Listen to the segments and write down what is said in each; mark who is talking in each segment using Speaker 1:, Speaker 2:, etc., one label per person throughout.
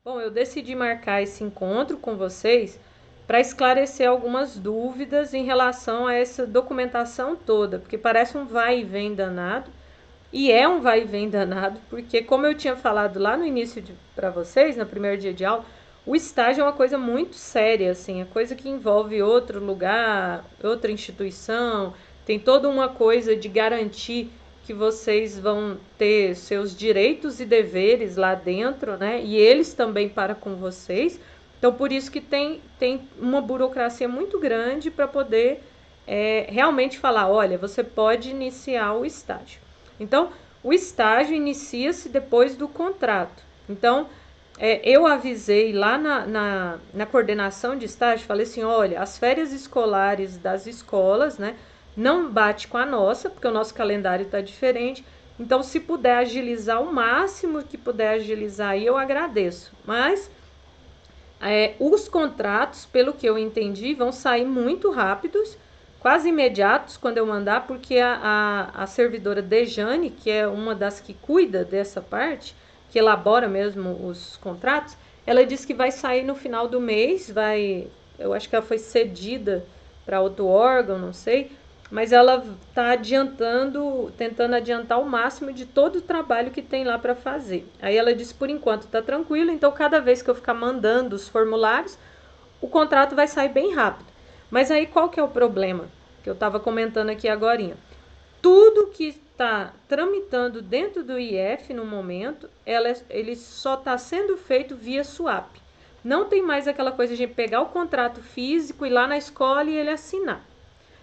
Speaker 1: Bom, eu decidi marcar esse encontro com vocês para esclarecer algumas dúvidas em relação a essa documentação toda, porque parece um vai e vem danado, e é um vai e vem danado, porque como eu tinha falado lá no início para vocês, no primeiro dia de aula, o estágio é uma coisa muito séria, assim, é coisa que envolve outro lugar, outra instituição, tem toda uma coisa de garantir que vocês vão ter seus direitos e deveres lá dentro, né? E eles também para com vocês. Então, por isso que tem uma burocracia muito grande para poder realmente falar, olha, você pode iniciar o estágio. Então, o estágio inicia-se depois do contrato. Então, eu avisei lá na coordenação de estágio, falei assim, olha, as férias escolares das escolas, né, não bate com a nossa, porque o nosso calendário está diferente. Então, se puder agilizar o máximo que puder agilizar, aí eu agradeço. Mas os contratos, pelo que eu entendi, vão sair muito rápidos, quase imediatos quando eu mandar, porque a servidora Dejane, que é uma das que cuida dessa parte, que elabora mesmo os contratos, ela disse que vai sair no final do mês, eu acho que ela foi cedida para outro órgão, não sei, mas ela está adiantando, tentando adiantar o máximo de todo o trabalho que tem lá para fazer. Aí ela disse, por enquanto está tranquilo, então cada vez que eu ficar mandando os formulários, o contrato vai sair bem rápido. Mas aí qual que é o problema? Que eu estava comentando aqui agorinha. Tudo que está tramitando dentro do IF no momento, ele só está sendo feito via swap. Não tem mais aquela coisa de pegar o contrato físico, ir lá na escola e ele assinar.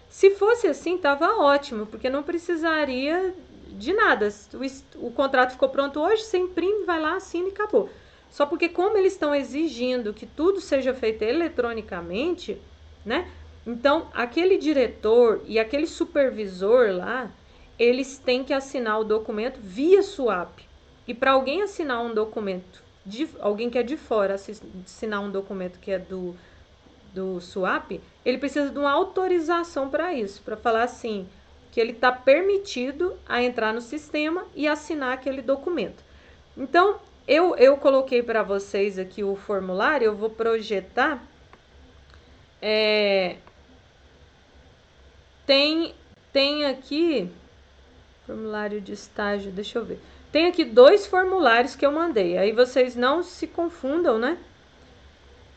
Speaker 1: Se fosse assim, estava ótimo, porque não precisaria de nada. O contrato ficou pronto hoje, você imprime, vai lá, assina e acabou. Só porque como eles estão exigindo que tudo seja feito eletronicamente, né? Então, aquele diretor e aquele supervisor lá, eles têm que assinar o documento via swap. E para alguém assinar um documento, alguém que é de fora assinar um documento que é do swap, ele precisa de uma autorização para isso, para falar assim, que ele está permitido a entrar no sistema e assinar aquele documento. Então, eu coloquei para vocês aqui o formulário, eu vou projetar. Tem aqui, formulário de estágio, deixa eu ver. Tem aqui 2 formulários que eu mandei, aí vocês não se confundam, né?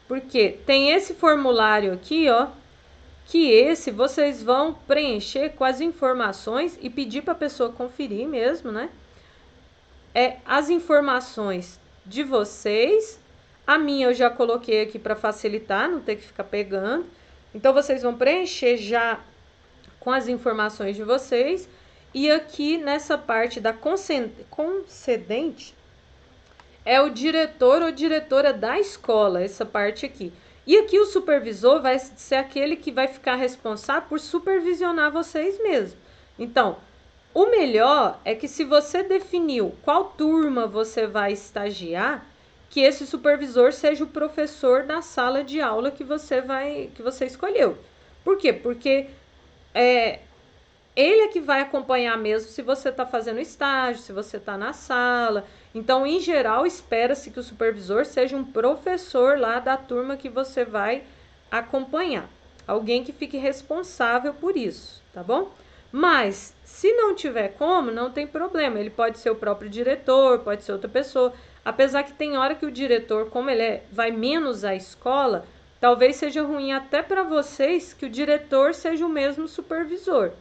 Speaker 1: Porque tem esse formulário aqui, ó, que esse vocês vão preencher com as informações e pedir para a pessoa conferir mesmo, né? As informações de vocês. A minha eu já coloquei aqui para facilitar, não ter que ficar pegando. Então, vocês vão preencher já com as informações de vocês. E aqui nessa parte da concedente, é o diretor ou diretora da escola, essa parte aqui. E aqui o supervisor vai ser aquele que vai ficar responsável por supervisionar vocês mesmo. Então, o melhor é que se você definiu qual turma você vai estagiar, que esse supervisor seja o professor da sala de aula que você escolheu. Por quê? Porque ele é que vai acompanhar mesmo se você está fazendo estágio, se você está na sala. Então, em geral, espera-se que o supervisor seja um professor lá da turma que você vai acompanhar. Alguém que fique responsável por isso, tá bom? Mas, se não tiver como, não tem problema. Ele pode ser o próprio diretor, pode ser outra pessoa. Apesar que tem hora que o diretor, como ele vai menos à escola, talvez seja ruim até para vocês que o diretor seja o mesmo supervisor.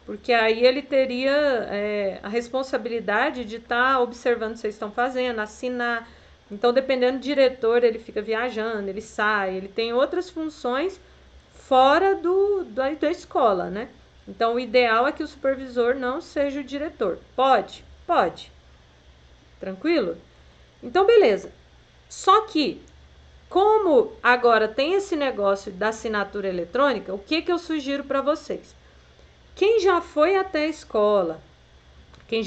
Speaker 1: Porque aí ele teria a responsabilidade de estar observando o que vocês estão fazendo, assinar. Então, dependendo do diretor, ele fica viajando, ele sai, ele tem outras funções fora da escola, né? Então, o ideal é que o supervisor não seja o diretor. Pode? Pode. Tranquilo? Então, beleza. Só que, como agora tem esse negócio da assinatura eletrônica, o que eu sugiro para vocês? Quem já foi até a escola, quem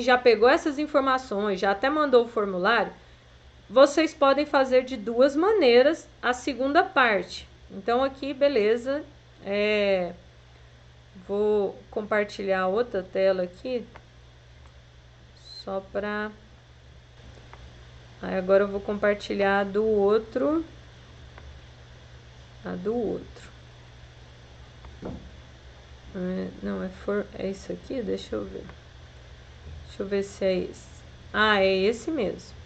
Speaker 1: já pegou essas informações, já até mandou o formulário, vocês podem fazer de 2 maneiras a segunda parte. Então, aqui, beleza, vou compartilhar outra tela aqui, só para Aí agora eu vou compartilhar do outro. A do outro. Não, é isso aqui? Deixa eu ver. Deixa eu ver se é esse. Ah, é esse mesmo.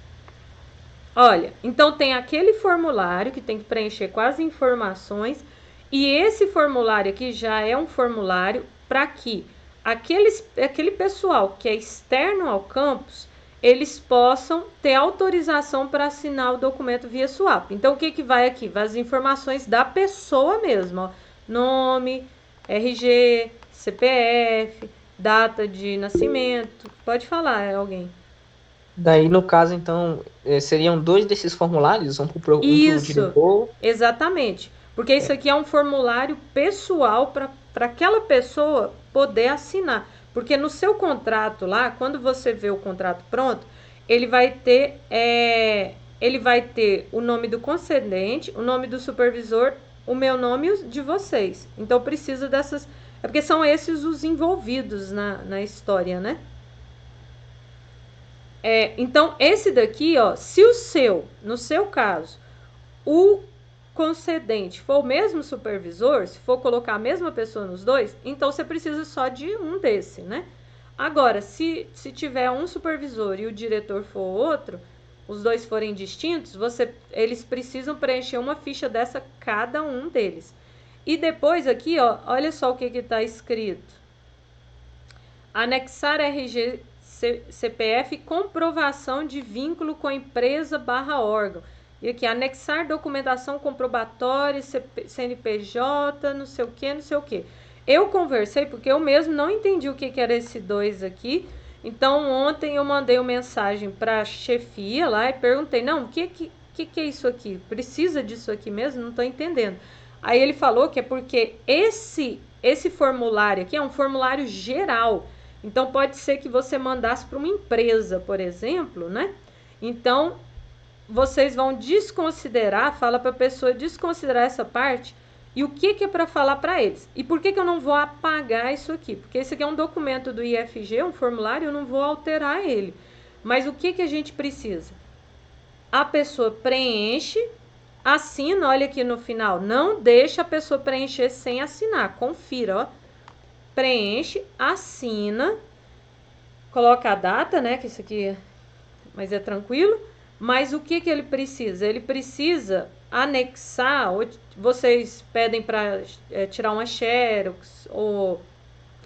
Speaker 1: Olha, então tem aquele formulário que tem que preencher com as informações. E esse formulário aqui já é um formulário para que aquele pessoal que é externo ao campus, eles possam ter autorização para assinar o documento via SWAP. Então, o que que vai aqui? Vai as informações da pessoa mesmo, ó. Nome, RG, CPF, data de nascimento. Pode falar, alguém.
Speaker 2: Daí, no caso, então, seriam dois desses formulários, um para o
Speaker 1: Isso,
Speaker 2: diretor.
Speaker 1: exatamente. Porque isso aqui é um formulário pessoal para aquela pessoa poder assinar. Porque no seu contrato lá, quando você vê o contrato pronto, ele vai ter o nome do concedente, o nome do supervisor, o meu nome e o de vocês. Então precisa dessas. É porque são esses os envolvidos na história, né? Então, esse daqui, ó, se no seu caso, o concedente for o mesmo supervisor, se for colocar a mesma pessoa nos dois, então você precisa só de um desse, né? Agora, se tiver um supervisor e o diretor for outro, os dois forem distintos, eles precisam preencher uma ficha dessa cada um deles. E depois aqui, ó, olha só o que está escrito. Anexar RG CPF comprovação de vínculo com a empresa / órgão. E aqui, anexar documentação comprobatória, CNPJ, não sei o que, não sei o que. Eu conversei, porque eu mesmo não entendi o que era esse 2 aqui. Então, ontem eu mandei uma mensagem para a chefia lá e perguntei, não, o que é isso aqui? Precisa disso aqui mesmo? Não estou entendendo. Aí ele falou que é porque esse formulário aqui é um formulário geral. Então, pode ser que você mandasse para uma empresa, por exemplo, né? Então, vocês vão desconsiderar, fala para a pessoa desconsiderar essa parte. E o que é para falar para eles? E por que eu não vou apagar isso aqui? Porque esse aqui é um documento do IFG, um formulário, eu não vou alterar ele. Mas o que a gente precisa? A pessoa preenche, assina, olha aqui no final, não deixa a pessoa preencher sem assinar, confira, ó. Preenche, assina, coloca a data, né, que isso aqui, mas é tranquilo. Mas o que ele precisa? Ele precisa anexar, ou vocês pedem para tirar uma xerox ou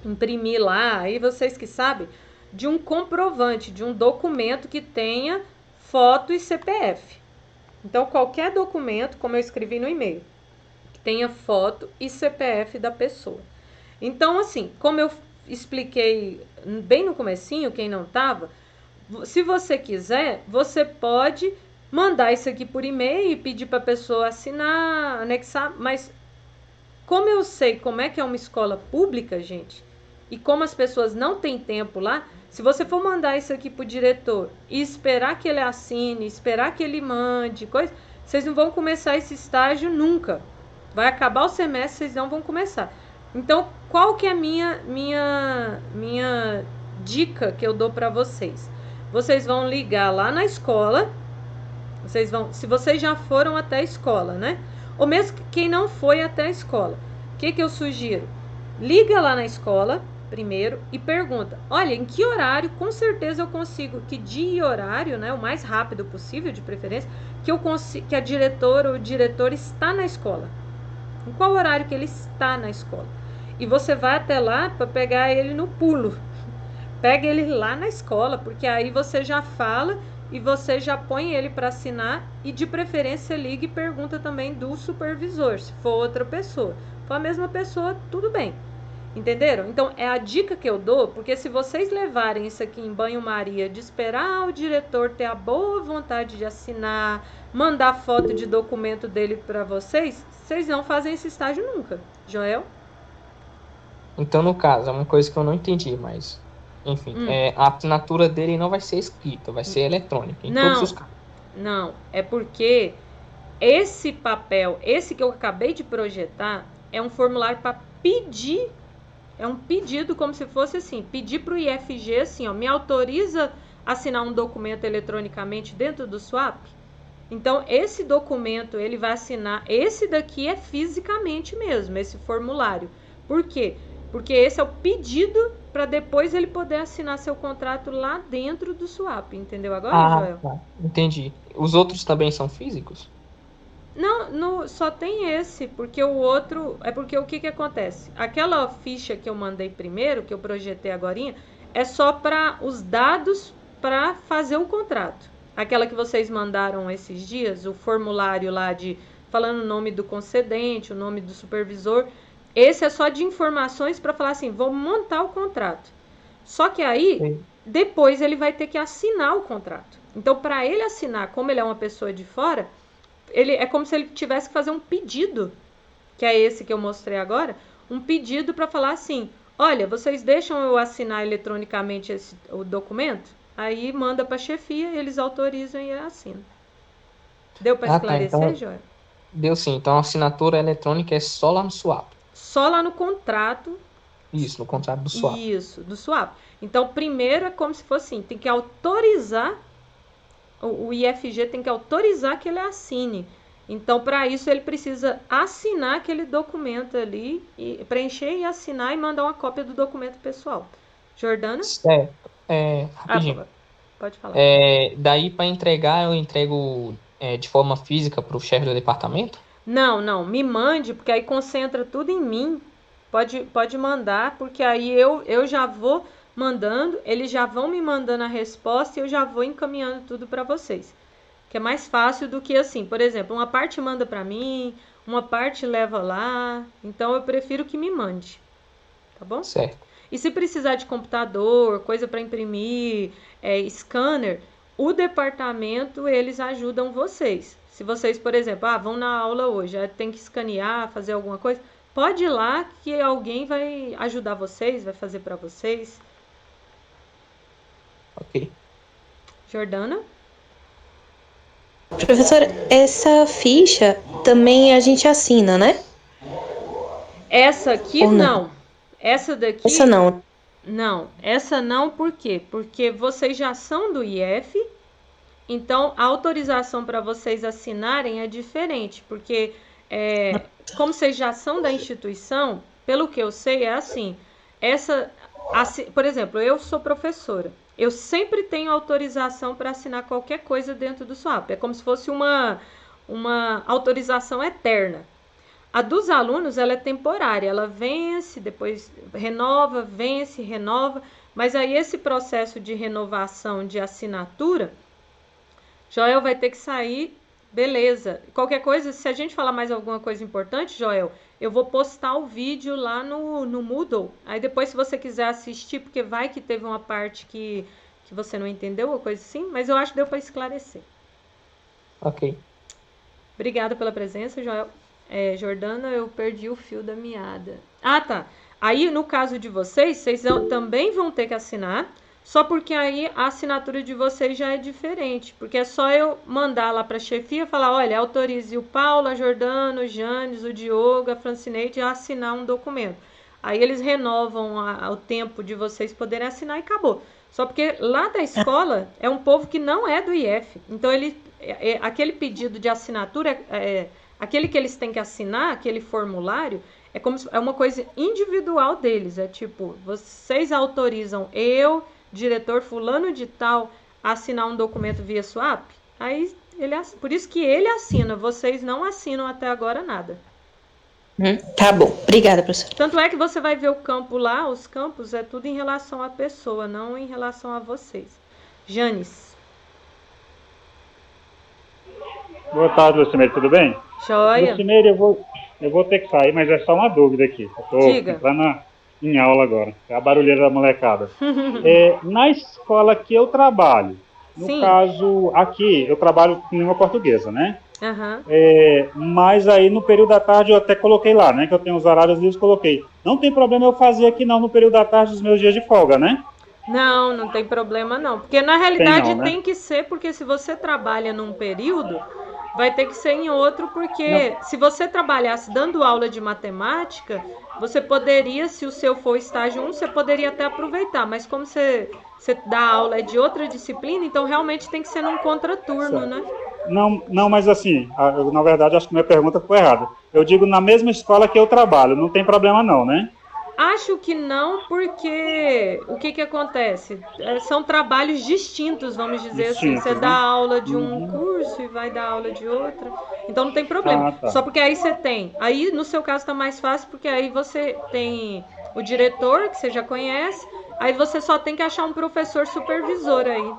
Speaker 1: imprimir lá, aí vocês que sabem, de um comprovante, de um documento que tenha foto e CPF. Então, qualquer documento, como eu escrevi no e-mail, que tenha foto e CPF da pessoa. Então, assim, como eu expliquei bem no comecinho, quem não estava, se você quiser, você pode mandar isso aqui por e-mail e pedir para a pessoa assinar, anexar, mas como eu sei como é que é uma escola pública, gente, e como as pessoas não têm tempo lá, se você for mandar isso aqui pro diretor e esperar que ele assine, esperar que ele mande, coisa, vocês não vão começar esse estágio nunca. Vai acabar o semestre, vocês não vão começar. Então, qual que é a minha dica que eu dou para vocês? Vocês vão ligar lá na escola, se vocês já foram até a escola, né? Ou mesmo quem não foi até a escola. O que eu sugiro? Liga lá na escola primeiro e pergunta: olha, em que horário, com certeza eu consigo, que dia e horário, né, o mais rápido possível, de preferência, que a diretora ou o diretor está na escola. Em qual horário que ele está na escola? E você vai até lá para pegar ele no pulo. Pega ele lá na escola, porque aí você já fala e você já põe ele para assinar e de preferência liga e pergunta também do supervisor, se for outra pessoa. Se for a mesma pessoa, tudo bem. Entenderam? Então, é a dica que eu dou, porque se vocês levarem isso aqui em banho-maria de esperar o diretor ter a boa vontade de assinar, mandar foto de documento dele para vocês, vocês não fazem esse estágio nunca. Joel?
Speaker 2: Então, no caso, é uma coisa que eu não entendi, mas, enfim, a assinatura dele não vai ser escrita, vai ser eletrônica, em todos os
Speaker 1: Não,
Speaker 2: casos.
Speaker 1: não. É porque esse papel, esse que eu acabei de projetar, é um formulário para pedir. É um pedido como se fosse assim, pedir para o IFG assim, ó, me autoriza assinar um documento eletronicamente dentro do SWAP? Então, esse documento, ele vai assinar, esse daqui é fisicamente mesmo, esse formulário. Por quê? Porque esse é o pedido para depois ele poder assinar seu contrato lá dentro do SWAP, entendeu agora, Joel?
Speaker 2: Tá. Entendi. Os outros também são físicos?
Speaker 1: Não, só tem esse, porque o outro, é porque o que acontece? Aquela ficha que eu mandei primeiro, que eu projetei agorinha, é só para os dados para fazer o contrato. Aquela que vocês mandaram esses dias, o formulário lá de falando o nome do concedente, o nome do supervisor, esse é só de informações para falar assim, vou montar o contrato. Só que aí,
Speaker 2: Sim.
Speaker 1: depois ele vai ter que assinar o contrato. Então, para ele assinar, como ele é uma pessoa de fora, ele é como se ele tivesse que fazer um pedido, que é esse que eu mostrei agora, um pedido para falar assim, olha, vocês deixam eu assinar eletronicamente o documento? Aí manda para a chefia, eles autorizam e ele assina. Deu para esclarecer,
Speaker 2: Então,
Speaker 1: Joel?
Speaker 2: deu sim. Então a assinatura eletrônica é só lá no SWAP.
Speaker 1: Só lá no contrato.
Speaker 2: Isso, no contrato do SWAP.
Speaker 1: Isso, do SWAP. Então, primeiro é como se fosse assim, tem que autorizar, o IFG tem que autorizar que ele assine. Então, para isso, ele precisa assinar aquele documento ali, e preencher e assinar e mandar uma cópia do documento pessoal. Jordana?
Speaker 2: Certo. Rapidinho.
Speaker 1: Pode falar.
Speaker 2: Daí para entregar, eu entrego de forma física para o chefe do departamento?
Speaker 1: Não, me mande, porque aí concentra tudo em mim. Pode mandar, porque aí eu já vou mandando, eles já vão me mandando a resposta e eu já vou encaminhando tudo para vocês. Que é mais fácil do que assim, por exemplo, uma parte manda para mim, uma parte leva lá. Então eu prefiro que me mande. Tá bom?
Speaker 2: Certo.
Speaker 1: E se precisar de computador, coisa para imprimir, scanner, o departamento, eles ajudam vocês. Se vocês, por exemplo, vão na aula hoje, tem que escanear, fazer alguma coisa, pode ir lá que alguém vai ajudar vocês, vai fazer para vocês.
Speaker 2: Ok.
Speaker 1: Jordana?
Speaker 3: Professora, essa ficha também a gente assina, né?
Speaker 1: Essa aqui
Speaker 3: Ou
Speaker 1: não. Essa daqui...
Speaker 3: Essa não.
Speaker 1: Não, essa não, por quê? Porque vocês já são do IF, então a autorização para vocês assinarem é diferente, porque como vocês já são da instituição, pelo que eu sei é assim, por exemplo, eu sou professora, eu sempre tenho autorização para assinar qualquer coisa dentro do SWAP, é como se fosse uma autorização eterna. A dos alunos, ela é temporária, ela vence, depois renova, vence, renova, mas aí esse processo de renovação de assinatura, Joel vai ter que sair, beleza. Qualquer coisa, se a gente falar mais alguma coisa importante, Joel, eu vou postar o vídeo lá no Moodle, aí depois se você quiser assistir, porque vai que teve uma parte que você não entendeu, ou coisa assim, mas eu acho que deu para esclarecer.
Speaker 2: Ok.
Speaker 1: Obrigada pela presença, Joel. Jordana, eu perdi o fio da meada. Tá. Aí, no caso de vocês também vão ter que assinar, só porque aí a assinatura de vocês já é diferente, porque é só eu mandar lá para a chefia e falar, olha, autorize o Paulo, a Jordana, o Janes, o Diogo, a Francineide a assinar um documento. Aí eles renovam o tempo de vocês poderem assinar e acabou. Só porque lá da escola é um povo que não é do IF, então aquele pedido de assinatura aquele que eles têm que assinar, aquele formulário, é uma coisa individual deles. É tipo, vocês autorizam eu, diretor fulano de tal, a assinar um documento via SWAP? Aí, por isso que ele assina, vocês não assinam até agora nada.
Speaker 3: Tá bom, obrigada, professor.
Speaker 1: Tanto é que você vai ver o campo lá, os campos, é tudo em relação à pessoa, não em relação a vocês. Janes.
Speaker 4: Boa tarde, Lucimeire, tudo bem?
Speaker 1: Joia.
Speaker 4: Lucimeire, eu vou ter que sair, mas é só uma dúvida aqui. Eu tô entrando em aula agora. É a barulheira da molecada. Na escola que eu trabalho, no caso aqui, eu trabalho com língua portuguesa, né? Mas aí no período da tarde eu até coloquei lá, né? Que eu tenho os horários livres, coloquei. Não tem problema eu fazer aqui não no período da tarde dos meus dias de folga, né?
Speaker 1: Não tem problema não. Porque na realidade tem que ser, porque se você trabalha num período, vai ter que ser em outro, porque se você trabalhasse dando aula de matemática, você poderia, se o seu for estágio 1, você poderia até aproveitar, mas como você dá aula de outra disciplina, então realmente tem que ser num contraturno, né?
Speaker 4: Não, mas assim, na verdade, acho que minha pergunta foi errada. Eu digo na mesma escola que eu trabalho, não tem problema não, né?
Speaker 1: Acho que não, porque o que acontece? São trabalhos distintos, vamos dizer assim. Você dá
Speaker 4: né?
Speaker 1: aula de um curso e vai dar aula de outro. Então não tem problema.
Speaker 4: Tá.
Speaker 1: Só porque aí você tem. Aí no seu caso está mais fácil, porque aí você tem o diretor, que você já conhece. Aí você só tem que achar um professor supervisor aí.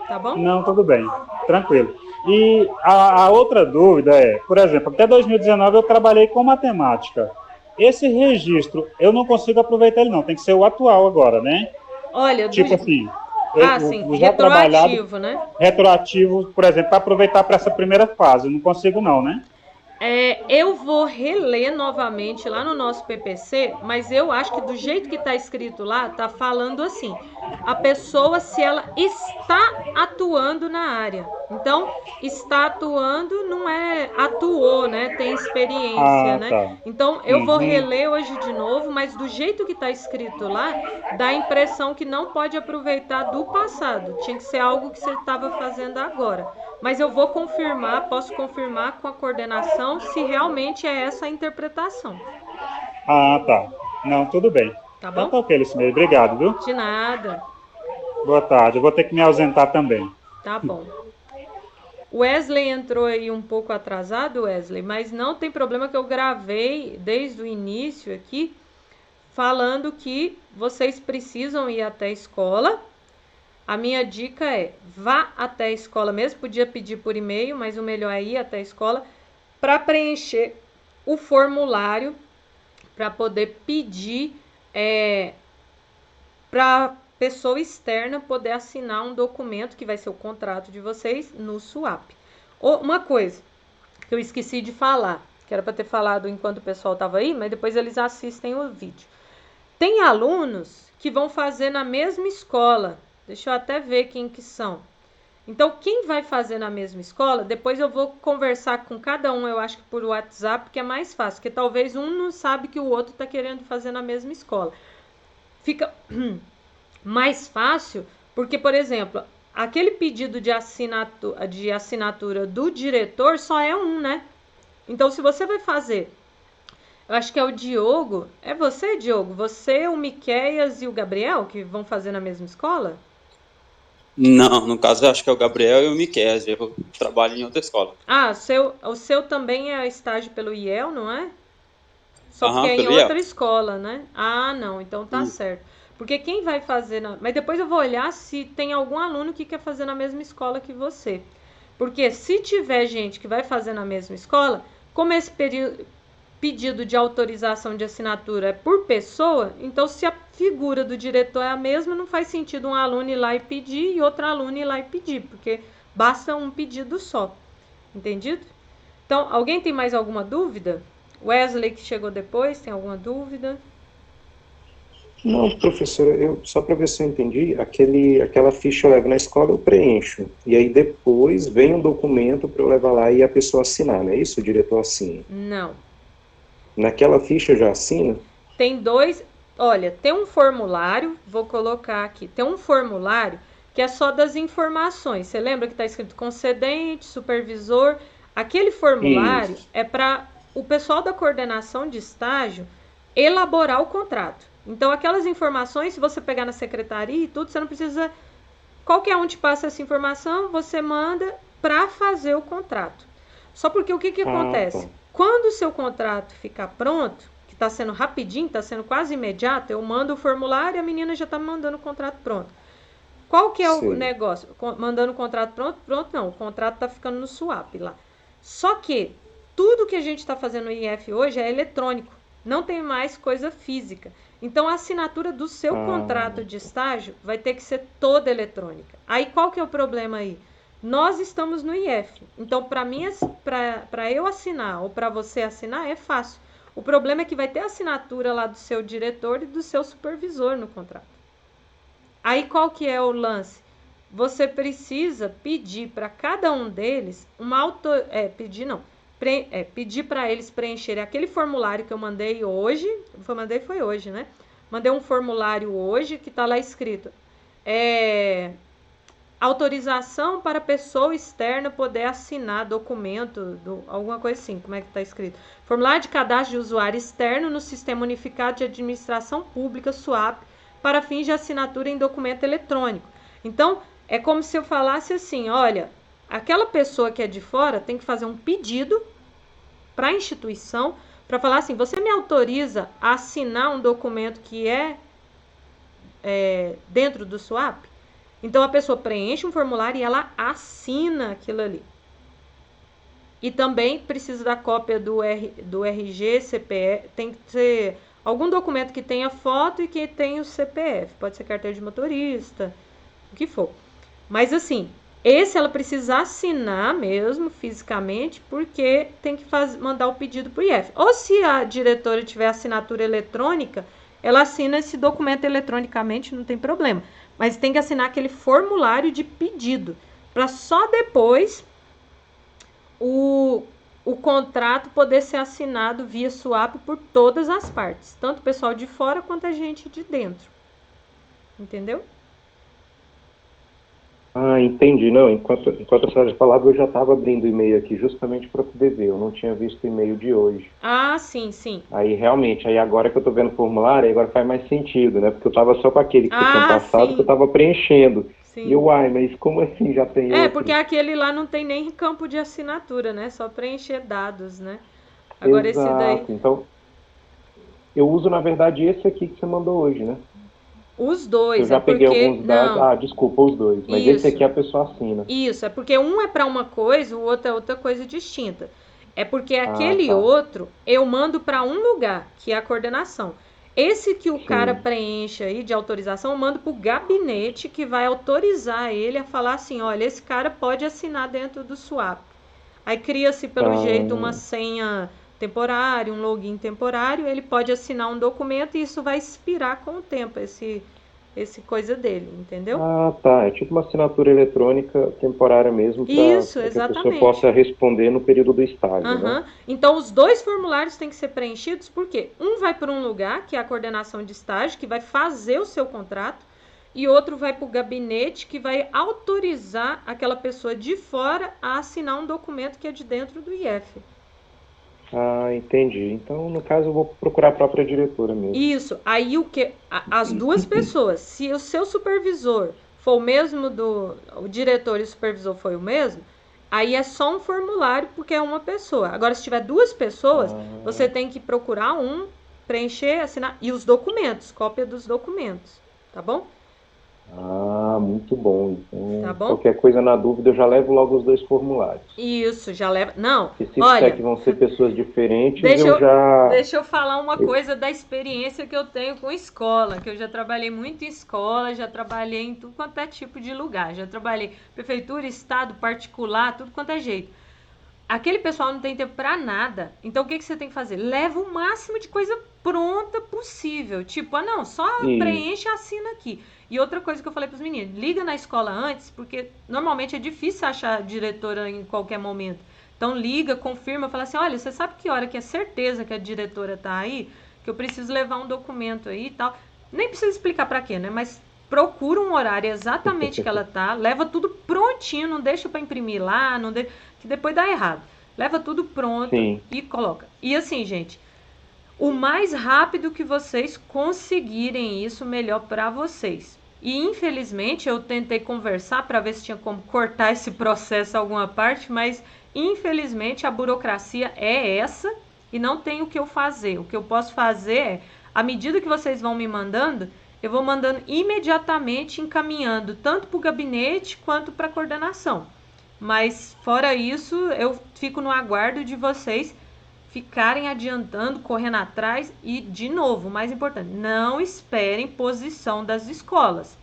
Speaker 1: Tá bom?
Speaker 4: Não, tudo bem. Tranquilo. E a outra dúvida é, por exemplo, até 2019 eu trabalhei com matemática. Esse registro, eu não consigo aproveitar ele não, tem que ser o atual agora, né?
Speaker 1: Olha,
Speaker 4: tipo assim,
Speaker 1: sim,
Speaker 4: já
Speaker 1: retroativo, né?
Speaker 4: Retroativo, por exemplo, para aproveitar para essa primeira fase, eu não consigo não, né?
Speaker 1: Eu vou reler novamente lá no nosso PPC, mas eu acho que do jeito que está escrito lá, está falando assim, a pessoa, se ela está atuando na área. Então, está atuando não é atuou, né? Tem experiência, né?
Speaker 4: Tá.
Speaker 1: Então, eu vou reler hoje de novo, mas do jeito que está escrito lá, dá a impressão que não pode aproveitar do passado. Tinha que ser algo que você estava fazendo agora. Mas eu vou confirmar, posso confirmar com a coordenação se realmente é essa a interpretação.
Speaker 4: Tá. Não, tudo bem.
Speaker 1: Tá bom?
Speaker 4: Então tá ok, Lucineide. Obrigado, viu?
Speaker 1: De nada.
Speaker 4: Boa tarde. Eu vou ter que me ausentar também.
Speaker 1: Tá bom. Wesley entrou aí um pouco atrasado, Wesley, mas não tem problema que eu gravei desde o início aqui, falando que vocês precisam ir até a escola. A minha dica é, vá até a escola mesmo, podia pedir por e-mail, mas o melhor é ir até a escola para preencher o formulário, para poder pedir para pessoa externa poder assinar um documento que vai ser o contrato de vocês no SUAP. Uma coisa que eu esqueci de falar, que era para ter falado enquanto o pessoal estava aí, mas depois eles assistem o vídeo. Tem alunos que vão fazer na mesma escola. Deixa eu até ver quem que são. Então, quem vai fazer na mesma escola, depois eu vou conversar com cada um, eu acho que por WhatsApp, que é mais fácil, porque talvez um não sabe que o outro está querendo fazer na mesma escola. Fica mais fácil, porque, por exemplo, aquele pedido de assinatura do diretor só é um, né? Então, se você vai fazer, eu acho que é o Diogo, é você, Diogo? Você, o Miqueias e o Gabriel que vão fazer na mesma escola?
Speaker 5: Não, no caso eu acho que é o Gabriel e o Miquel, eu trabalho em outra escola.
Speaker 1: O seu também é estágio pelo IEL, não é? Só porque é em
Speaker 5: pelo
Speaker 1: outra
Speaker 5: IEL.
Speaker 1: escola, né? Não, então tá certo. Porque quem vai fazer... Mas depois eu vou olhar se tem algum aluno que quer fazer na mesma escola que você. Porque se tiver gente que vai fazer na mesma escola, como esse pedido de autorização de assinatura é por pessoa, então se a figura do diretor é a mesma, não faz sentido um aluno ir lá e pedir e outro aluno ir lá e pedir, porque basta um pedido só. Entendido? Então, alguém tem mais alguma dúvida? Wesley, que chegou depois, tem alguma dúvida?
Speaker 6: Não, professora, só para ver se eu entendi, aquela ficha eu levo na escola, eu preencho, e aí depois vem um documento para eu levar lá e a pessoa assinar, não é isso? O diretor assina?
Speaker 1: Não.
Speaker 6: Naquela ficha já assina?
Speaker 1: Tem tem um formulário, vou colocar aqui, tem um formulário que é só das informações. Você lembra que está escrito concedente, supervisor? Aquele formulário é para o pessoal da coordenação de estágio elaborar o contrato. Então, aquelas informações, se você pegar na secretaria e tudo, você não precisa... Qualquer um te passa essa informação, você manda para fazer o contrato. Só porque o que acontece? Quando o seu contrato ficar pronto, que está sendo rapidinho, está sendo quase imediato, eu mando o formulário e a menina já está mandando o contrato pronto. Qual que é o negócio? Mandando o contrato pronto? Pronto não, o contrato está ficando no SUAP lá. Só que tudo que a gente está fazendo no IF hoje é eletrônico, não tem mais coisa física. Então, a assinatura do seu contrato de estágio vai ter que ser toda eletrônica. Aí, qual que é o problema aí? Nós estamos no IF, então para eu assinar ou para você assinar é fácil. O problema é que vai ter a assinatura lá do seu diretor e do seu supervisor no contrato. Aí qual que é o lance? você precisa pedir para cada um deles pedir para eles preencherem aquele formulário que eu mandei hoje. Foi hoje, né? Mandei um formulário hoje que está lá escrito autorização para pessoa externa poder assinar documento, alguma coisa assim, como é que está escrito? Formulário de cadastro de usuário externo no Sistema Unificado de Administração Pública, SUAP, para fins de assinatura em documento eletrônico. Então, é como se eu falasse assim, olha, aquela pessoa que é de fora tem que fazer um pedido para a instituição, para falar assim, você me autoriza a assinar um documento que é dentro do SUAP? Então, a pessoa preenche um formulário e ela assina aquilo ali. E também precisa da cópia do RG, CPF, tem que ser algum documento que tenha foto e que tenha o CPF. Pode ser carteira de motorista, o que for. Mas assim, esse ela precisa assinar mesmo, fisicamente, porque tem que mandar o pedido para o IF. Ou se a diretora tiver assinatura eletrônica, ela assina esse documento eletronicamente, não tem problema. Mas tem que assinar aquele formulário de pedido, para só depois o contrato poder ser assinado via SUAP por todas as partes, tanto o pessoal de fora quanto a gente de dentro. Entendeu?
Speaker 6: Ah, entendi. Não, enquanto a senhora falava, eu já estava abrindo o e-mail aqui justamente para poder ver. Eu não tinha visto o e-mail de hoje.
Speaker 1: Ah, sim.
Speaker 6: Aí, realmente, agora que eu estou vendo o formulário, agora faz mais sentido, né? Porque eu estava só com aquele que você tinha passado, que eu estava preenchendo. Sim. E mas como assim já tem outro?
Speaker 1: Porque aquele lá não tem nem campo de assinatura, né? Só preencher dados, né? Agora
Speaker 6: Exato.
Speaker 1: Esse daí...
Speaker 6: Então, eu uso, na verdade, esse aqui que você mandou hoje, né?
Speaker 1: Os dois,
Speaker 6: eu já peguei alguns dados. Desculpa, os dois. Mas isso. Esse aqui a pessoa assina.
Speaker 1: Isso, é porque um é para uma coisa, o outro é outra coisa distinta. É porque aquele outro eu mando para um lugar, que é a coordenação. Esse que o cara preenche aí de autorização, eu mando para o gabinete que vai autorizar ele a falar assim, olha, esse cara pode assinar dentro do SUAP. Aí cria-se, pelo jeito, uma senha temporária, um login temporário, ele pode assinar um documento e isso vai expirar com o tempo, esse coisa dele, entendeu?
Speaker 6: Ah, tá. É tipo uma assinatura eletrônica temporária mesmo, para que a pessoa possa responder no período do estágio, né?
Speaker 1: Então, os dois formulários têm que ser preenchidos, porque um vai para um lugar, que é a coordenação de estágio, que vai fazer o seu contrato, e outro vai para o gabinete, que vai autorizar aquela pessoa de fora a assinar um documento que é de dentro do IF.
Speaker 6: Ah, entendi. Então, no caso, eu vou procurar a própria diretora mesmo.
Speaker 1: Isso. Aí, as duas pessoas, se o seu supervisor for o mesmo o diretor e o supervisor foi o mesmo, aí é só um formulário, porque é uma pessoa. Agora, se tiver duas pessoas, você tem que procurar preencher, assinar, e os documentos, cópia dos documentos, tá bom?
Speaker 6: Ah, muito bom. Então,
Speaker 1: tá bom?
Speaker 6: Qualquer coisa na dúvida, eu já levo logo os dois formulários.
Speaker 1: Isso, já leva... Não,
Speaker 6: e se disser que vão ser pessoas diferentes, Deixa
Speaker 1: eu falar uma coisa da experiência que eu tenho com escola, que eu já trabalhei muito em escola, já trabalhei em tudo quanto é tipo de lugar. Já trabalhei prefeitura, estado, particular, tudo quanto é jeito. Aquele pessoal não tem tempo pra nada. Então, o que você tem que fazer? Leva o máximo de coisa pronta possível. Tipo, só preenche e assina aqui. E outra coisa que eu falei pros meninos, liga na escola antes, porque normalmente é difícil achar diretora em qualquer momento. Então, liga, confirma, fala assim, olha, você sabe que hora que é certeza que a diretora tá aí? Que eu preciso levar um documento aí e tal. Nem precisa explicar pra quê, né? Mas procura um horário exatamente que ela tá, leva tudo prontinho, não deixa pra imprimir lá, que depois dá errado. Leva tudo pronto e coloca. E assim, gente, o mais rápido que vocês conseguirem isso, melhor para vocês. E infelizmente eu tentei conversar para ver se tinha como cortar esse processo alguma parte, mas infelizmente a burocracia é essa e não tem o que eu fazer. O que eu posso fazer é, à medida que vocês vão me mandando, eu vou mandando imediatamente, encaminhando tanto para o gabinete quanto para a coordenação. Mas fora isso, eu fico no aguardo de vocês ficarem adiantando, correndo atrás e, de novo, o mais importante, não esperem posição das escolas.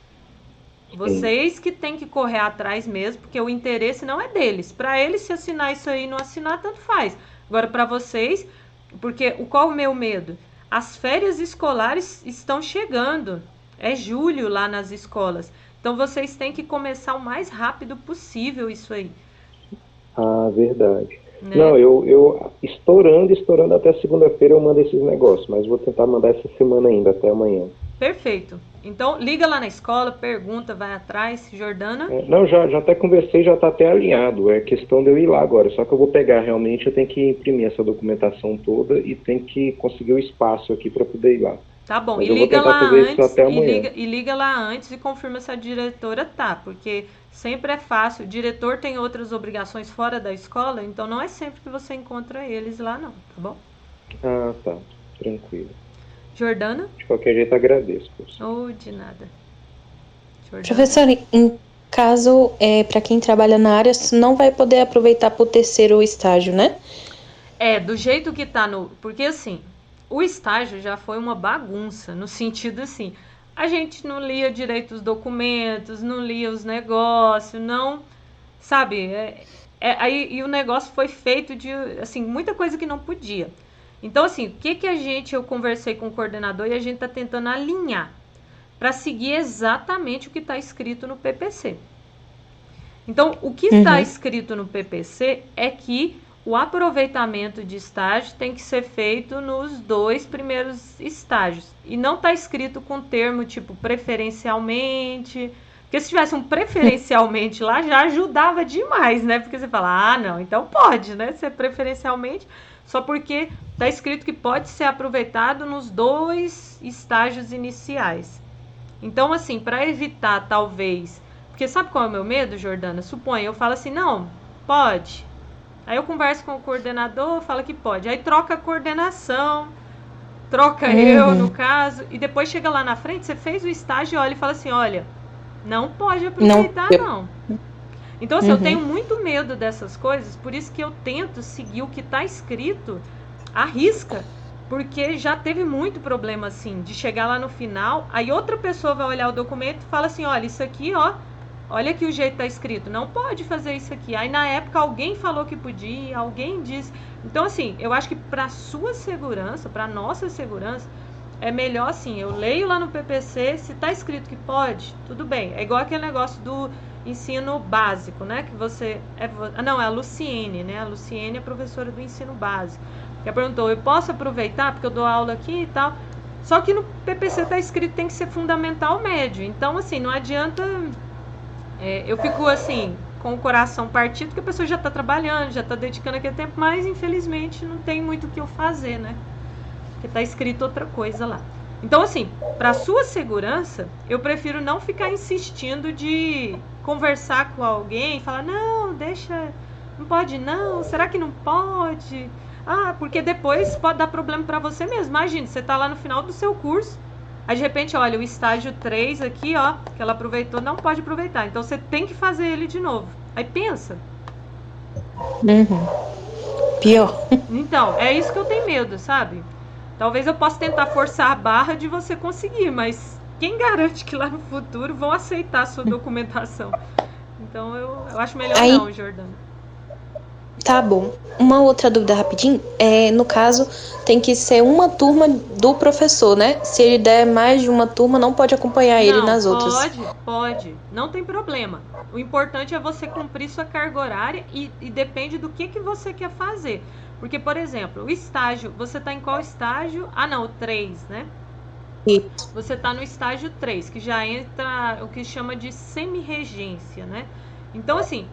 Speaker 1: Vocês que têm que correr atrás mesmo, porque o interesse não é deles. Para eles, se assinar isso aí e não assinar, tanto faz. Agora, para vocês, porque qual o meu medo? As férias escolares estão chegando. É julho lá nas escolas. Então, vocês têm que começar o mais rápido possível isso aí.
Speaker 6: Ah, verdade.
Speaker 1: Né?
Speaker 6: Não, eu estourando até segunda-feira eu mando esses negócios, mas vou tentar mandar essa semana ainda, até amanhã.
Speaker 1: Perfeito. Então, liga lá na escola, pergunta, vai atrás. Jordana?
Speaker 6: Não, já até conversei, já está até alinhado. É questão de eu ir lá agora. Só que eu vou pegar realmente, eu tenho que imprimir essa documentação toda e tenho que conseguir o espaço aqui para poder ir lá.
Speaker 1: Tá bom,
Speaker 6: Mas
Speaker 1: e
Speaker 6: eu vou
Speaker 1: liga
Speaker 6: tentar
Speaker 1: lá
Speaker 6: fazer isso
Speaker 1: antes,
Speaker 6: até amanhã.
Speaker 1: e liga lá antes e confirma se a diretora tá, porque sempre é fácil. O diretor tem outras obrigações fora da escola, então não é sempre que você encontra eles lá não, tá bom?
Speaker 6: Ah, tá. Tranquilo.
Speaker 1: Jordana?
Speaker 6: De qualquer jeito, agradeço.
Speaker 1: Oh, de nada. Jordana?
Speaker 3: Professor, em caso, para quem trabalha na área, não vai poder aproveitar para o terceiro estágio, né?
Speaker 1: Do jeito que tá no... Porque assim, o estágio já foi uma bagunça, no sentido assim, a gente não lia direito os documentos, não lia os negócios, não... Sabe? Aí o negócio foi feito de, assim, muita coisa que não podia. Então, assim, o que eu conversei com o coordenador e a gente tá tentando alinhar para seguir exatamente o que está escrito no PPC. Então, o que está escrito no PPC é que o aproveitamento de estágio tem que ser feito nos 2 primeiros estágios. E não está escrito com termo tipo preferencialmente. Porque se tivesse um preferencialmente lá, já ajudava demais, né? Porque você fala, não, então pode, né? Ser preferencialmente, só porque está escrito que pode ser aproveitado nos 2 estágios iniciais. Então, assim, para evitar, talvez... Porque sabe qual é o meu medo, Jordana? Suponha, eu falo assim, não, pode. Aí eu converso com o coordenador, fala que pode. Aí troca a coordenação, troca eu, no caso, e depois chega lá na frente, você fez o estágio, olha e fala assim, olha, não pode aproveitar, não. Então, assim, eu tenho muito medo dessas coisas, por isso que eu tento seguir o que está escrito à risca, porque já teve muito problema, assim, de chegar lá no final, aí outra pessoa vai olhar o documento e fala assim, olha, isso aqui, ó, olha aqui o jeito tá escrito, não pode fazer isso aqui. Aí, na época, alguém falou que podia, alguém disse... Então, assim, eu acho que para sua segurança, para nossa segurança, é melhor, assim, eu leio lá no PPC, se tá escrito que pode, tudo bem. É igual aquele negócio do ensino básico, né, que você... é a Luciene, né, a Luciene é professora do ensino básico. Ela perguntou, eu posso aproveitar, porque eu dou aula aqui e tal... Só que no PPC tá escrito que tem que ser fundamental médio. Então, assim, não adianta... eu fico, assim, com o coração partido, porque a pessoa já está trabalhando, já está dedicando aquele tempo, mas, infelizmente, não tem muito o que eu fazer, né? Porque está escrito outra coisa lá. Então, assim, para sua segurança, eu prefiro não ficar insistindo de conversar com alguém e falar, não, deixa, não pode não, será que não pode? Ah, porque depois pode dar problema para você mesmo. Imagina, você está lá no final do seu curso, aí de repente, olha, o estágio 3 aqui, ó, que ela aproveitou, não pode aproveitar. Então você tem que fazer ele de novo. Aí pensa.
Speaker 3: Pior.
Speaker 1: Então, é isso que eu tenho medo, sabe? Talvez eu possa tentar forçar a barra de você conseguir, mas quem garante que lá no futuro vão aceitar a sua documentação? Então eu acho melhor não, Jordana.
Speaker 3: Tá bom. Uma outra dúvida rapidinho. No caso, tem que ser uma turma do professor, né? Se ele der mais de uma turma, não pode acompanhar ele nas outras.
Speaker 1: Pode. Não tem problema. O importante é você cumprir sua carga horária e depende do que você quer fazer. Porque, por exemplo, o estágio, você tá em qual estágio? Ah, não, o 3, né?
Speaker 3: Isso.
Speaker 1: Você tá no estágio 3, que já entra o que chama de semi-regência, né? Então, assim...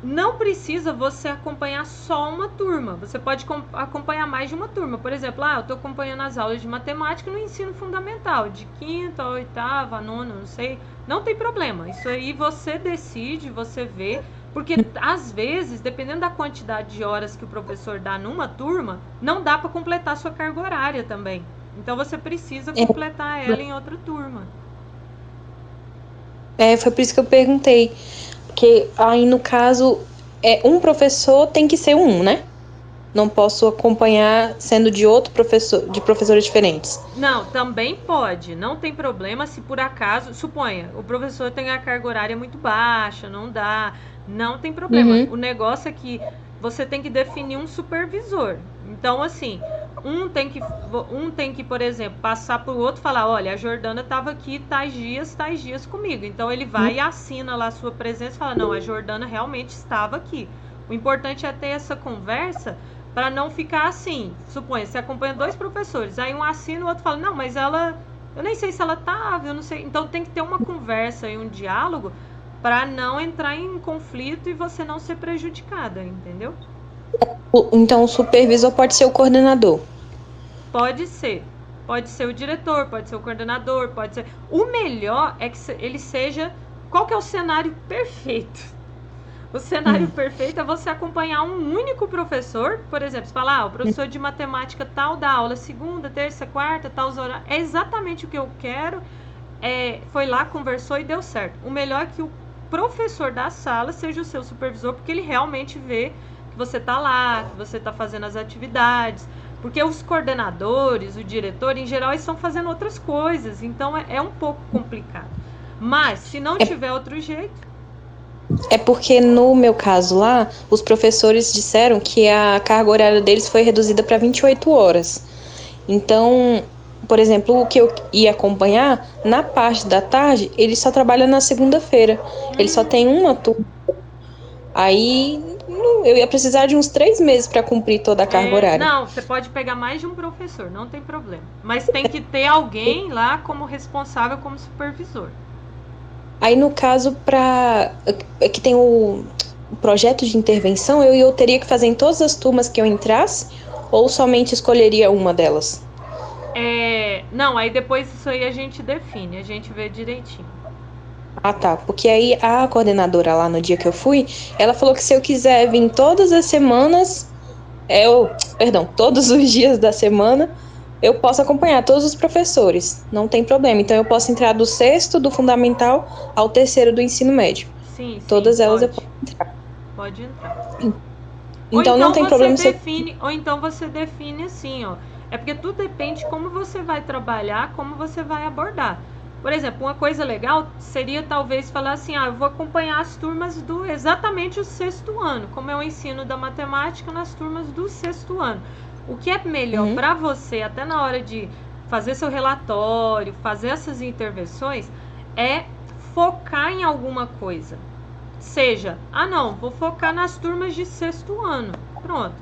Speaker 1: Não precisa você acompanhar só uma turma. Você pode acompanhar mais de uma turma. Por exemplo, eu estou acompanhando as aulas de matemática no ensino fundamental, de 5ª a 8ª, a 9ª, não sei. Não tem problema. Isso aí você decide, você vê. Porque, às vezes, dependendo da quantidade de horas que o professor dá numa turma, não dá para completar sua carga horária também. Então, você precisa completar ela em outra turma.
Speaker 3: Foi por isso que eu perguntei. Porque aí, no caso, um professor tem que ser né? Não posso acompanhar sendo de outro professor, de professores diferentes.
Speaker 1: Não, também pode. Não tem problema se por acaso... Suponha, o professor tem a carga horária muito baixa, não dá. Não tem problema. O negócio é que você tem que definir um supervisor. Então, assim, um tem que, por exemplo, passar para o outro e falar, olha, a Jordana estava aqui tais dias comigo. Então ele vai e assina lá a sua presença e fala, não, a Jordana realmente estava aqui. O importante é ter essa conversa para não ficar assim. Suponha, você acompanha 2 professores, aí um assina, o outro fala, não, mas ela, eu nem sei se ela estava, eu não sei. Então tem que ter uma conversa e um diálogo para não entrar em conflito e você não ser prejudicada, entendeu?
Speaker 3: Então o supervisor pode ser o coordenador.
Speaker 1: Pode ser o diretor, pode ser o coordenador, pode ser... O melhor é que ele seja... Qual que é o cenário perfeito? O cenário perfeito é você acompanhar um único professor, por exemplo, você fala, o professor de matemática tal dá aula segunda, terça, quarta, tal horários, é exatamente o que eu quero, foi lá, conversou e deu certo. O melhor é que o professor da sala seja o seu supervisor, porque ele realmente vê que você está lá, que você está fazendo as atividades, porque os coordenadores, o diretor, em geral, eles estão fazendo outras coisas, então é um pouco complicado. Mas, se não tiver outro jeito...
Speaker 3: É porque, no meu caso lá, os professores disseram que a carga horária deles foi reduzida para 28 horas. Então, por exemplo, o que eu ia acompanhar, na parte da tarde, ele só trabalha na segunda-feira. Ele só tem uma turma. Aí eu ia precisar de uns 3 meses para cumprir toda a carga horária.
Speaker 1: Não, você pode pegar mais de um professor, não tem problema. Mas tem que ter alguém lá como responsável, como supervisor.
Speaker 3: Aí, no caso, que tem o projeto de intervenção, eu teria que fazer em todas as turmas que eu entrasse, ou somente escolheria uma delas?
Speaker 1: Não, aí depois isso aí a gente define, a gente vê direitinho.
Speaker 3: Ah, tá. Porque aí a coordenadora lá no dia que eu fui, ela falou que se eu quiser vir todas as semanas, todos os dias da semana, eu posso acompanhar todos os professores. Não tem problema. Então eu posso entrar do 6º do fundamental ao 3º do ensino médio.
Speaker 1: Sim,
Speaker 3: todas elas
Speaker 1: pode.
Speaker 3: eu posso entrar.
Speaker 1: Pode entrar.
Speaker 3: Então não tem problema
Speaker 1: Ou então você define assim, ó. É porque tudo depende de como você vai trabalhar, como você vai abordar. Por exemplo, uma coisa legal seria talvez falar assim, eu vou acompanhar as turmas do exatamente o 6º ano, como é o ensino da matemática nas turmas do 6º ano. O que é melhor para você, até na hora de fazer seu relatório, fazer essas intervenções, é focar em alguma coisa. Seja, vou focar nas turmas de 6º ano. Pronto.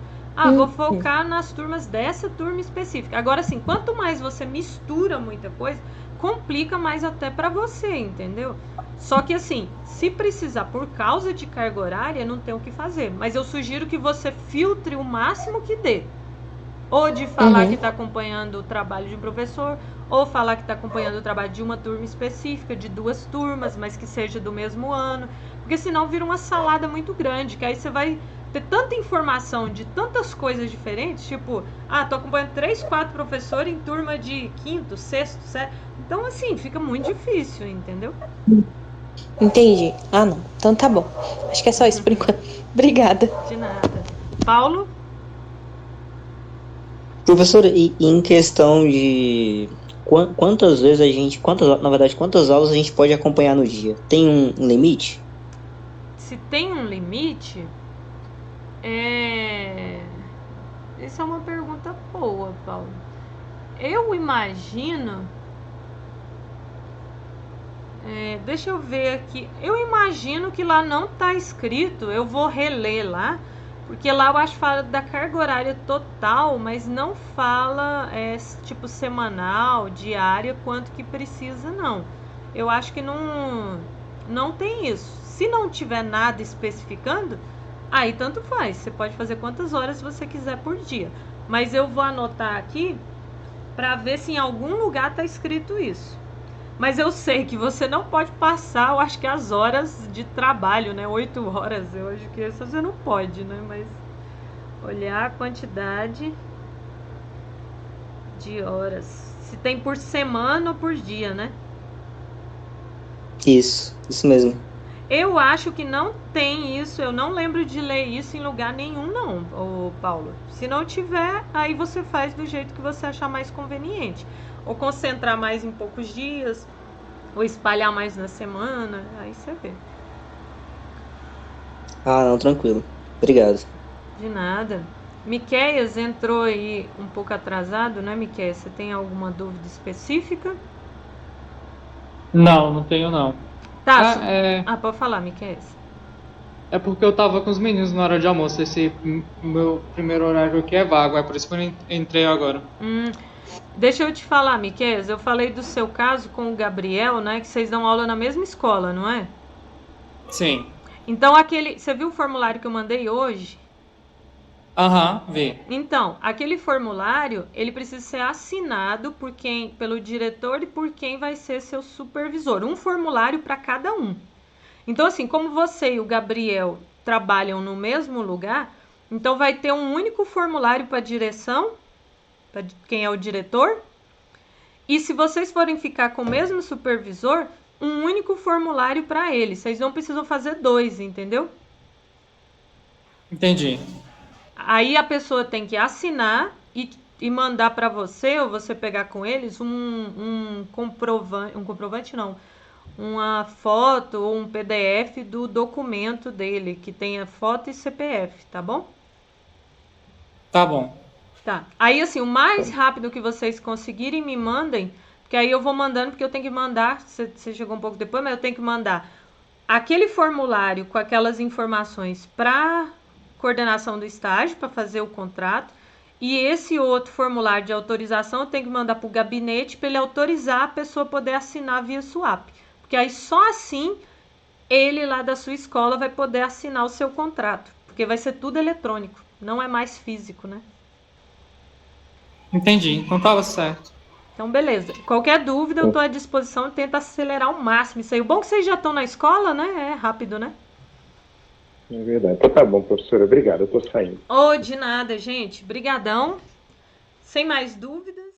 Speaker 1: Vou focar nas turmas dessa turma específica. Agora, assim, quanto mais você mistura muita coisa, complica mais até para você, entendeu? Só que, assim, se precisar por causa de carga horária, não tem o que fazer. Mas eu sugiro que você filtre o máximo que dê. Ou de falar que está acompanhando o trabalho de um professor, ou falar que está acompanhando o trabalho de uma turma específica, de 2 turmas, mas que seja do mesmo ano. Porque senão vira uma salada muito grande, que aí você vai ter tanta informação de tantas coisas diferentes, tipo, tô acompanhando 3, 4 professores em turma de 5º, 6º, 7º. Então, assim, fica muito difícil, entendeu?
Speaker 3: Entendi. Não. Então tá bom. Acho que é só isso por enquanto. Obrigada.
Speaker 1: De nada. Paulo?
Speaker 7: Professora, e em questão de quantas vezes quantas aulas a gente pode acompanhar no dia? Tem um limite?
Speaker 1: Se tem um limite, essa é uma pergunta boa, Paulo. Eu imagino... deixa eu ver aqui. Eu imagino que lá não está escrito, eu vou reler lá, porque lá eu acho que fala da carga horária total, mas não fala tipo semanal, diária, quanto que precisa, não. Eu acho que não tem isso. Se não tiver nada especificando, aí tanto faz. Você pode fazer quantas horas você quiser por dia. Mas eu vou anotar aqui para ver se em algum lugar está escrito isso. Mas eu sei que você não pode passar, eu acho que as horas de trabalho, né? 8 horas, eu acho que isso você não pode, né? Mas olhar a quantidade de horas. Se tem por semana ou por dia, né?
Speaker 7: Isso mesmo.
Speaker 1: Eu acho que não tem isso, eu não lembro de ler isso em lugar nenhum, não, Paulo. Se não tiver, aí você faz do jeito que você achar mais conveniente. Ou concentrar mais em poucos dias, ou espalhar mais na semana, aí você vê.
Speaker 7: Não, tranquilo. Obrigado.
Speaker 1: De nada. Miqueias entrou aí um pouco atrasado, né, Miqueias? Você tem alguma dúvida específica?
Speaker 8: Não tenho não.
Speaker 1: Tá. Pode falar, Miqueias.
Speaker 8: É porque eu tava com os meninos na hora de almoço. Esse meu primeiro horário aqui é vago, é por isso que eu entrei agora.
Speaker 1: Deixa eu te falar, Miqueias, eu falei do seu caso com o Gabriel, né? Que vocês dão aula na mesma escola, não é?
Speaker 8: Sim.
Speaker 1: Então, você viu o formulário que eu mandei hoje?
Speaker 8: Vi.
Speaker 1: Então, aquele formulário, ele precisa ser assinado pelo diretor e por quem vai ser seu supervisor. Um formulário para cada um. Então, assim, como você e o Gabriel trabalham no mesmo lugar, então vai ter um único formulário para a direção, para quem é o diretor. E se vocês forem ficar com o mesmo supervisor, um único formulário para ele. Vocês não precisam fazer 2, entendeu?
Speaker 8: Entendi.
Speaker 1: Aí a pessoa tem que assinar e mandar para você, ou você pegar com eles, um comprovante não, uma foto ou um PDF do documento dele, que tenha foto e CPF, tá bom?
Speaker 8: Tá bom.
Speaker 1: Tá. Aí, assim, o mais rápido que vocês conseguirem, me mandem, porque aí eu vou mandando, porque eu tenho que mandar, você chegou um pouco depois, mas eu tenho que mandar aquele formulário com aquelas informações para coordenação do estágio, para fazer o contrato, e esse outro formulário de autorização eu tenho que mandar para o gabinete para ele autorizar a pessoa poder assinar via SUAP. Porque aí só assim ele lá da sua escola vai poder assinar o seu contrato. Porque vai ser tudo eletrônico, não é mais físico, né?
Speaker 8: Entendi, então tava certo.
Speaker 1: Então, beleza. Qualquer dúvida, eu estou à disposição e tento acelerar ao máximo isso aí. O bom é que vocês já estão na escola, né? É rápido, né?
Speaker 6: É verdade. Então tá bom, professora. Obrigado, eu tô saindo.
Speaker 1: De nada, gente. Brigadão. Sem mais dúvidas.